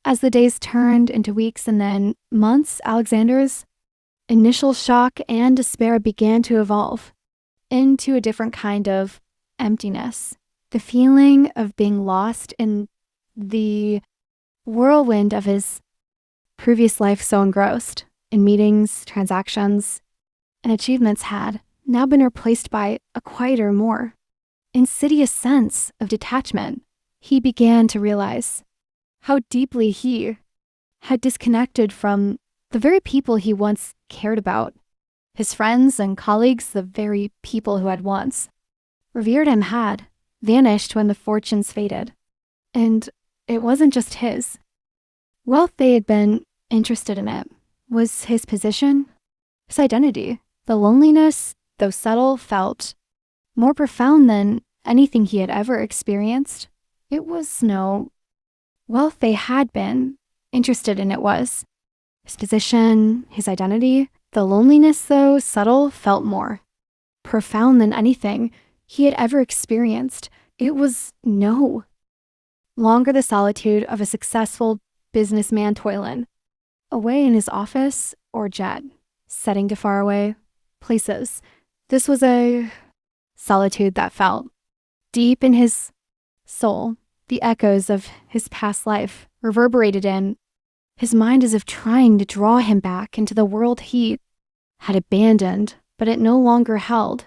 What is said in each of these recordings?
As the days turned into weeks and then months, Alexander's initial shock and despair began to evolve into a different kind of emptiness. The feeling of being lost in the whirlwind of his previous life, so engrossed in meetings, transactions, and achievements, had now been replaced by a quieter, more insidious sense of detachment. He began to realize how deeply he had disconnected from the very people he once cared about. His friends and colleagues, the very people who had once revered him, had vanished when the fortunes faded. And it wasn't just his. Wealth, they had been interested in it, was his position, his identity. The loneliness, though subtle, felt more profound than anything he had ever experienced. It was no wealth they had been interested in. It was his position, his identity. The loneliness, though subtle, felt more profound than anything he had ever experienced. It was no longer the solitude of a successful businessman toiling away in his office or jet, setting to faraway places. This was a solitude that felt deep in his soul. The echoes of his past life reverberated in his mind as if trying to draw him back into the world he had abandoned, but it no longer held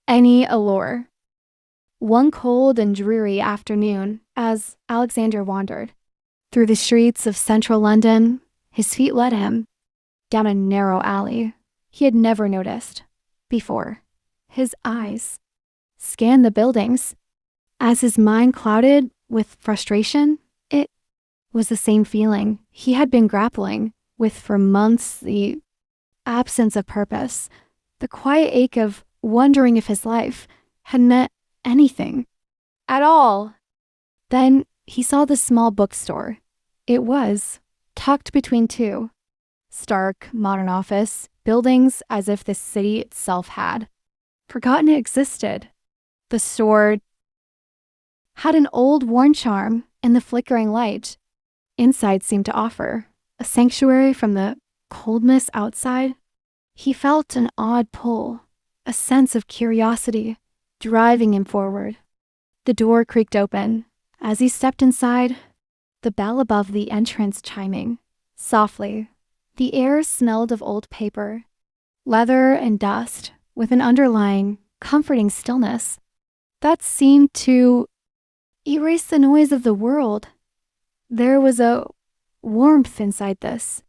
any allure. One cold and dreary afternoon, as Alexander wandered through the streets of central London, his feet led him down a narrow alley he had never noticed before. His eyes scanned the buildings. As his mind clouded with frustration, it was the same feeling he had been grappling with for months, the absence of purpose, the quiet ache of wondering if his life had meant anything at all. Then he saw the small bookstore. It was tucked between two stark, modern office buildings, as if the city itself had forgotten it existed. The store had an old, worn charm, and the flickering light inside seemed to offer a sanctuary from the coldness outside. He felt an odd pull, a sense of curiosity driving him forward. The door creaked open. As he stepped inside, the bell above the entrance chiming softly. The air smelled of old paper, leather, and dust, with an underlying, comforting stillness that seemed to erase the noise of the world. There was a warmth inside this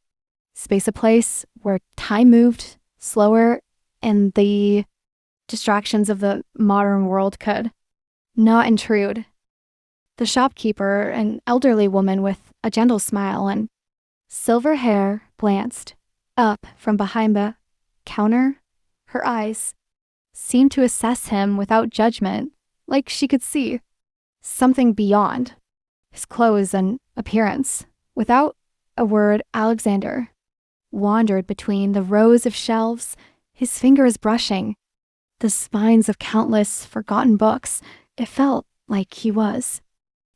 space, a place where time moved slower and the distractions of the modern world could not intrude. The shopkeeper, an elderly woman with a gentle smile and silver hair, glanced up from behind the counter. Her eyes seemed to assess him without judgment, like she could see something beyond his clothes and appearance. Without a word, Alexander wandered between the rows of shelves, his fingers brushing the spines of countless forgotten books. It felt like he was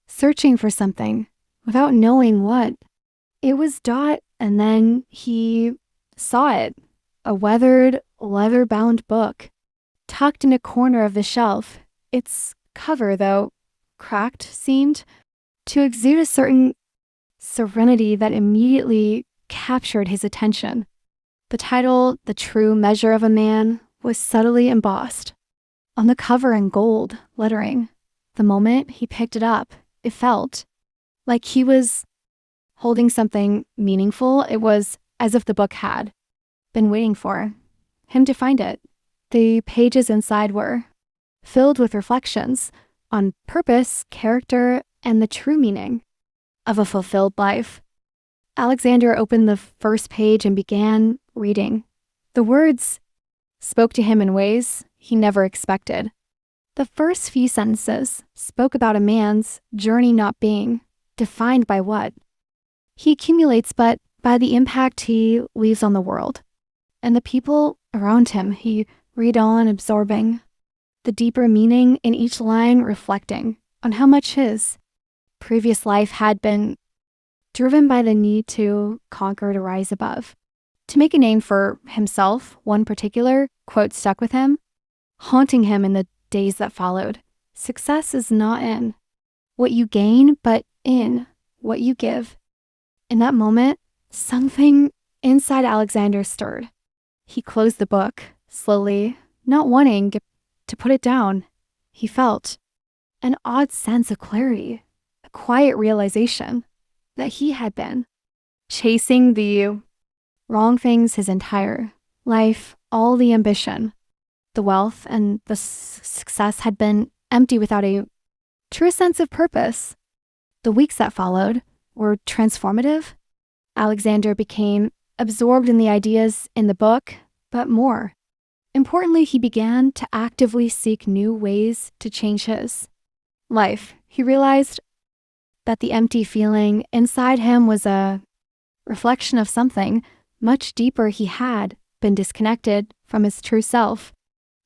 searching for something without knowing what. It was Dot, and then he saw it, a weathered, leather-bound book tucked in a corner of the shelf. Its cover, though cracked, seemed to exude a certain serenity that immediately captured his attention. The title, "The True Measure of a Man," was subtly embossed on the cover in gold lettering. The moment he picked it up, it felt like he was holding something meaningful. It was as if the book had been waiting for him to find it. The pages inside were filled with reflections on purpose, character, and the true meaning of a fulfilled life. Alexander opened the first page and began reading. The words spoke to him in ways he never expected. The first few sentences spoke about a man's journey not being defined by what he accumulates, but by the impact he leaves on the world and the people around him. He read on, absorbing the deeper meaning in each line, reflecting on how much his previous life had been driven by the need to conquer to rise above. To make a name for himself, one particular quote stuck with him, haunting him in the days that followed. Success is not in what you gain, but in what you give. In that moment, something inside Alexander stirred. He closed the book, slowly, not wanting to put it down. He felt an odd sense of clarity, a quiet realization that he had been chasing the wrong things his entire life. All the ambition, the wealth, and the success had been empty without a true sense of purpose. The weeks that followed were transformative. Alexander became absorbed in the ideas in the book, but more importantly, he began to actively seek new ways to change his life. He realized that the empty feeling inside him was a reflection of something much deeper. He had been disconnected from his true self.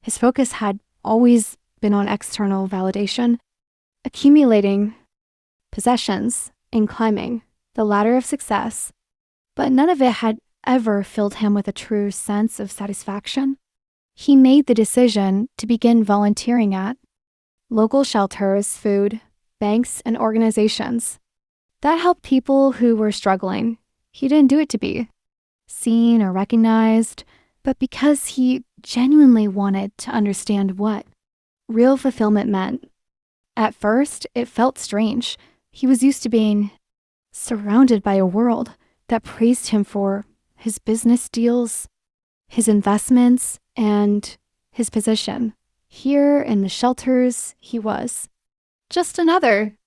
His focus had always been on external validation, accumulating possessions and climbing the ladder of success, but none of it had ever filled him with a true sense of satisfaction. He made the decision to begin volunteering at local shelters, food banks, and organizations that helped people who were struggling. He didn't do it to be seen or recognized, but because he genuinely wanted to understand what real fulfillment meant. At first, it felt strange. He was used to being surrounded by a world that praised him for his business deals, his investments, and his position. Here in the shelters, he was just another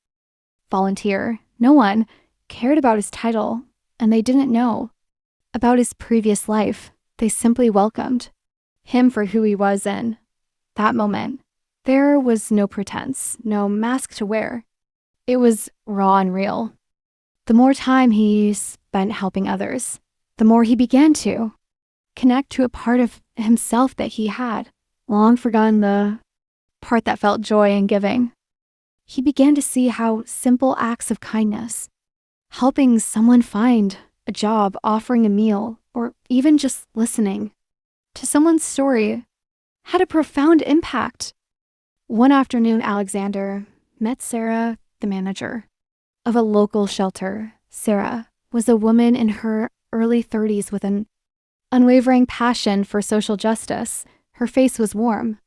volunteer. No one cared about his title, and they didn't know about his previous life. They simply welcomed him for who he was in that moment. There was no pretense, no mask to wear. It was raw and real. The more time he spent helping others, the more he began to connect to a part of himself that he had long forgotten, the part that felt joy in giving. He began to see how simple acts of kindness, helping someone find a job, offering a meal, or even just listening to someone's story, had a profound impact. One afternoon, Alexander met Sarah, the manager of a local shelter. Sarah was a woman in her early 30s with an unwavering passion for social justice. Her face was warm,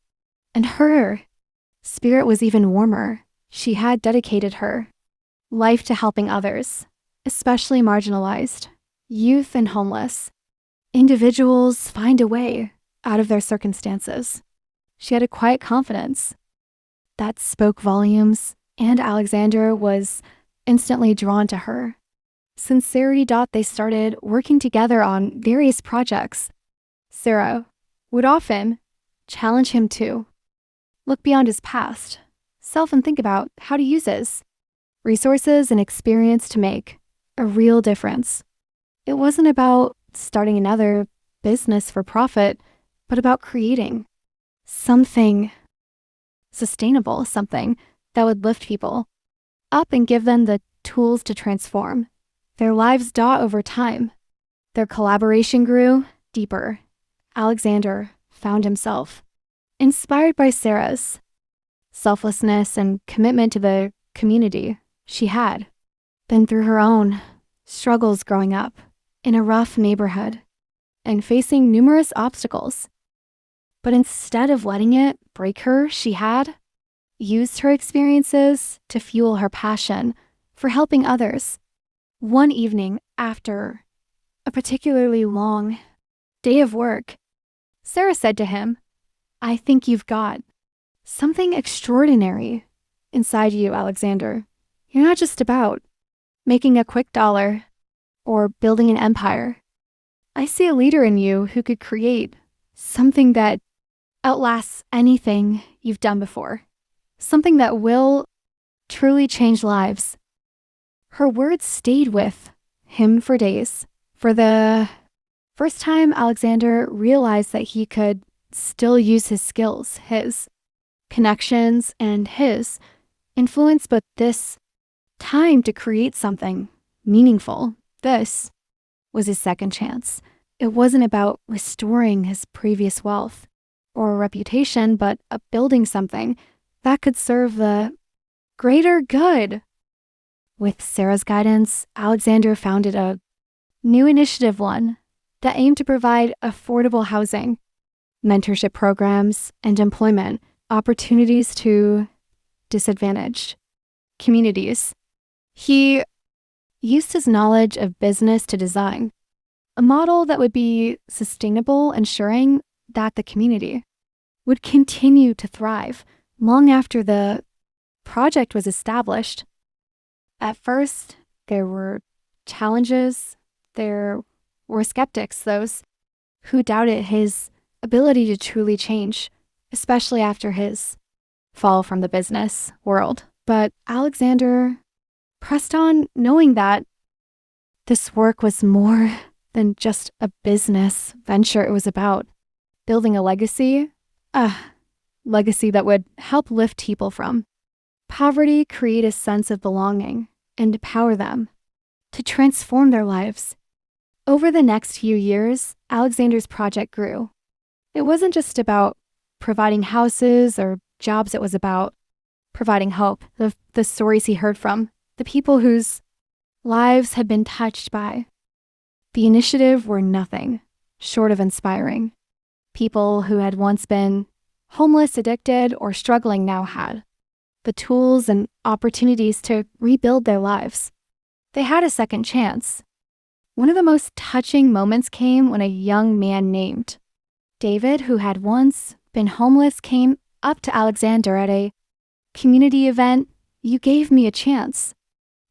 and her spirit was even warmer. She had dedicated her life to helping others, especially marginalized, youth and homeless individuals find a way out of their circumstances. She had a quiet confidence that spoke volumes, and Alexander was instantly drawn to her. Sincerity. They started working together on various projects. Sarah would often challenge him to look beyond his past self and think about how to use his resources and experience to make a real difference. It wasn't about starting another business for profit, but about creating something sustainable, something that would lift people up and give them the tools to transform their lives. Over time, their collaboration grew deeper. Alexander found himself inspired by Sarah's selflessness and commitment to the community. She had been through her own struggles growing up in a rough neighborhood and facing numerous obstacles. But instead of letting it break her, she had used her experiences to fuel her passion for helping others. One evening, after a particularly long day of work, Sarah said to him, "I think you've got something extraordinary inside you, Alexander. You're not just about making a quick dollar or building an empire. I see a leader in you who could create something that outlasts anything you've done before, something that will truly change lives." Her words stayed with him for days. For the first time, Alexander realized that he could still use his skills, his connections, and his influence, but this time to create something meaningful. This was his second chance. It wasn't about restoring his previous wealth or reputation, but building something that could serve the greater good. With Sarah's guidance, Alexander founded a new initiative that aimed to provide affordable housing, mentorship programs, and employment opportunities to disadvantaged communities. He used his knowledge of business to design a model that would be sustainable, ensuring that the community would continue to thrive long after the project was established. At first, there were challenges. There were skeptics, those who doubted his ability to truly change, especially after his fall from the business world. But Alexander pressed on, knowing that this work was more than just a business venture. It was about building a legacy that would help lift people from poverty, create a sense of belonging, and empower them to transform their lives. Over the next few years, Alexander's project grew. It wasn't just about providing houses or jobs, it was about providing hope. The stories he heard from, the people whose lives had been touched by the initiative were nothing short of inspiring. People who had once been homeless, addicted, or struggling now had the tools and opportunities to rebuild their lives. They had a second chance. One of the most touching moments came when a young man named David, who had once been homeless, came up to Alexander at a community event. "You gave me a chance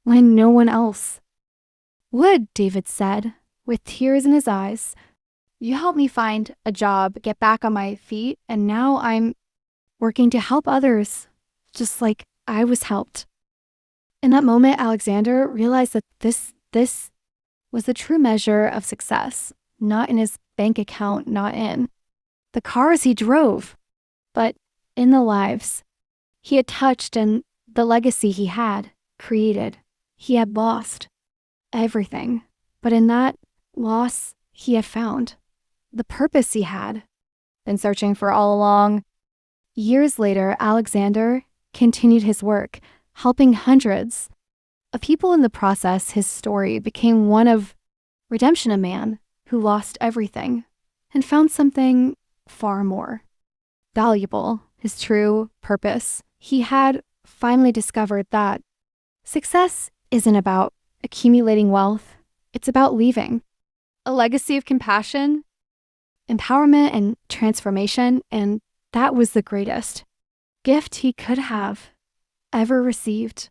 when no one else would," David said, with tears in his eyes. "You helped me find a job, get back on my feet, and now I'm working to help others, just like I was helped." In that moment, Alexander realized that this was the true measure of success, not in his bank account, not in the cars he drove, but in the lives he had touched and the legacy he had created. He had lost everything, but in that loss, he had found the purpose he had been searching for all along. Years later, Alexander continued his work, helping hundreds of people. In the process, his story became one of redemption, a man who lost everything and found something far more valuable, his true purpose. He had finally discovered that success isn't about accumulating wealth. It's about leaving a legacy of compassion, empowerment, and transformation. And that was the greatest gift he could have ever received.